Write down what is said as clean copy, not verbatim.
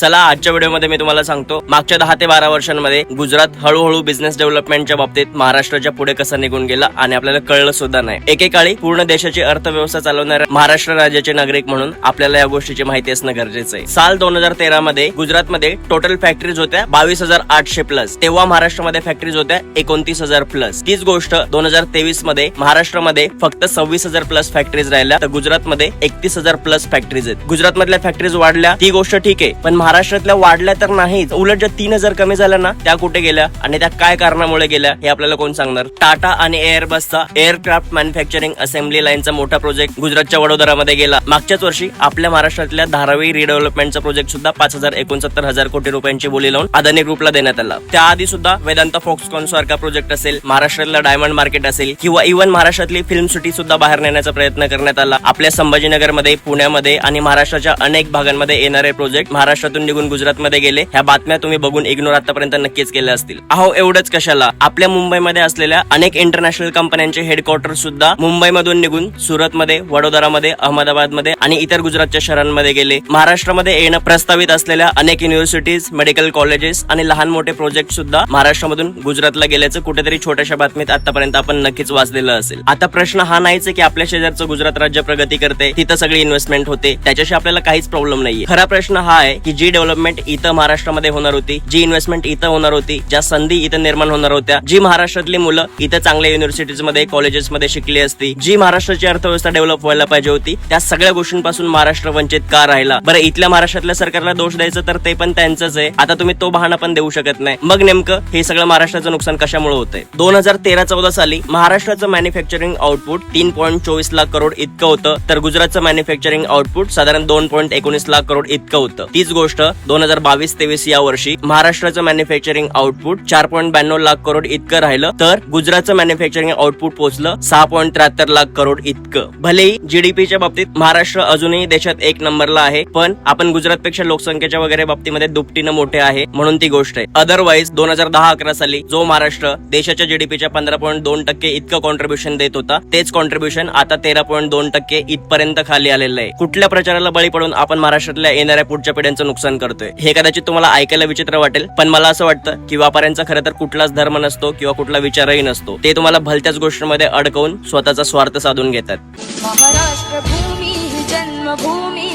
चला आजच्या व्हिडिओमध्ये मी तुम्हाला सांगतो मागच्या 10 ते 12 वर्षांमध्ये गुजरात हळूहळू बिझनेस डेव्हलपमेंटच्या बाबतीत महाराष्ट्राच्या पुढे कसं निघून गेला आणि आपल्याला कळलं सुद्धा नाही। एकेकाळी पूर्ण देशाची अर्थव्यवस्था चालवणाऱ्या महाराष्ट्र राज्याचे नागरिक म्हणून आपल्याला या गोष्टीची माहिती असणं गरजेचं आहे। साल 2013 मध्ये गुजरातमध्ये टोटल फॅक्टरीज होत्या 22,800 प्लस, तेव्हा महाराष्ट्रामध्ये फॅक्टरीज होत्या 29,000 प्लस। तीच गोष्ट 2023 मध्ये महाराष्ट्रामध्ये फक्त 26,000 प्लस फॅक्टरीज राहिल्या, तर गुजरातमध्ये 31,000 प्लस फॅक्टरीज आहेत। गुजरातमधल्या फॅक्टरीज वाढल्या ती गोष्ट ठीक आहे, पण महाराष्ट्रातल्या वाढल्या तर नाहीच, उलट ज्या 3,000 कमी झाल्या ना त्या कुठे गेल्या आणि त्या काय कारणामुळे गेल्या हे आपल्याला कोण सांगणार। टाटा आणि एअरबसचा एअरक्राफ्ट मॅन्युफॅक्चरिंग असेंब्ली लाईनचा मोठा प्रोजेक्ट गुजरातच्या वडोदरामध्ये गेला। मागच्याच वर्षी आपल्या महाराष्ट्रातल्या धारावी रिडेव्हलपमेंटचा प्रोजेक्ट सुद्धा 5,69,000 कोटी रुपयांची बोली लावून अदानी ग्रुपला देण्यात आला। त्याआधी सुद्धा वेदांता फॉक्सकॉन सारखा प्रोजेक्ट असेल, महाराष्ट्रातला डायमंड मार्केट असेल किंवा इव्हन महाराष्ट्रातली फिल्म सिटी सुद्धा बाहेर नेण्याचा प्रयत्न करण्यात आला। आपल्या संभाजीनगरमध्ये, पुण्यामध्ये आणि महाराष्ट्राच्या अनेक भागांमध्ये येणारे प्रोजेक्ट महाराष्ट्रातून निघून गुजरातमध्ये गेले। ह्या बातम्या तुम्ही बघून इग्नोर आतापर्यंत नक्कीच केल्या असतील। अहो एवढंच कशाला, आपल्या मुंबईमध्ये असलेल्या अनेक इंटरनॅशनल कंपन्यांचे हेडक्वार्टर सुद्धा मुंबईमधून निघून सुरतमध्ये, वडोदरामध्ये, अहमदाबादमध्ये आणि इतर गुजरातच्या शहरांमध्ये गेले। महाराष्ट्रामध्ये येणं प्रस्तावित असलेल्या अनेक युनिव्हर्सिटीज, मेडिकल कॉलेजेस आणि लहान मोठे प्रोजेक्ट सुद्धा महाराष्ट्रामधून गुजरातला गेल्याचं कुठेतरी छोट्याशा बातमीत आतापर्यंत आपण नक्कीच वाचलेलं असेल। आता प्रश्न हा नाहीच की आपल्या शेजारचं गुजरात राज्य प्रगती करते, तिथं सगळी इन्व्हेस्टमेंट होते, त्याच्याशी आपल्याला काहीच प्रॉब्लेम नाहीये। खरा प्रश्न हा आहे की जी डेव्हलपमेंट इथं महाराष्ट्रामध्ये होणार होती, जी इन्व्हेस्टमेंट इथं होणार होती, ज्या संधी इथं निर्माण होणार होत्या, जी महाराष्ट्रातली मुलं इथं चांगल्या युनिव्हर्सिटीज मध्ये, कॉलेजेस मध्ये शिकली असती, जी महाराष्ट्राची अर्थव्यवस्था डेव्हलप व्हायला पाहिजे होती, त्या सगळ्या गोष्टींपासून महाराष्ट्र वंचित का राहिला। बरं, इथल्या महाराष्ट्रातल्या सरकारला दोष द्यायचं तर ते पण त्यांचंच आहे, आता तुम्ही तो बहाणा पण देऊ शकत नाही। मग नेमकं हे सगळं महाराष्ट्राचं नुकसान कशामुळे होतंय। 2013-14 साली महाराष्ट्राचं मॅन्युफॅक्चरिंग आउटपुट 3.24 लाख करोड इतकं होतं, तर गुजरातचं मॅन्युफॅक्चरिंग आउटपुट साधारण 2.19 लाख करोड इतकं होतं। तीच गोष्ट 2022-23 या वर्षी महाराष्ट्राचं मॅन्युफॅक्चरिंग आउटपुट 4.92 लाख करोड इतकं राहिलं, तर गुजरातचं मॅन्युफॅक्चरिंग आउटपुट पोहोचलं 6.73 लाख करोड इतकं। भलेही जीडीपीच्या बाबतीत महाराष्ट्र अजूनही देशात 1 नंबरला आहे, पण आपण गुजरातपेक्षा लोकसंख्येच्या वगैरे बाबतीमध्ये दुपटीनं मोठे आहे म्हणून ती गोष्ट आहे। अदरवाईज 2010-11 साली जो महाराष्ट्र देशाच्या जीडीपीच्या 15.2% इतकं कॉन्ट्रीब्युशन देत होता, तेच कॉन्ट्रीब्युशन आता 13.2% इथपर्यंत खाली आलेलं आहे। कुठल्या प्रचाराला बळी पडून आपण महाराष्ट्रातल्या येणाऱ्या पुढच्या पिढ्यांचं नुकसान करतोय हे कदाचित तुम्हाला ऐकायला विचित्र वाटेल, पण मला असं वाटतं की व्यापाऱ्यांचा खरं तर कुठलाच धर्म नसतो किंवा कुठला विचारही नसतो, ते तुम्हाला भलत्याच गोष्टींमध्ये अडकवून स्वतःचा स्वार्थ साधून घेतात। महाराष्ट्र भूमी जन्मभूमी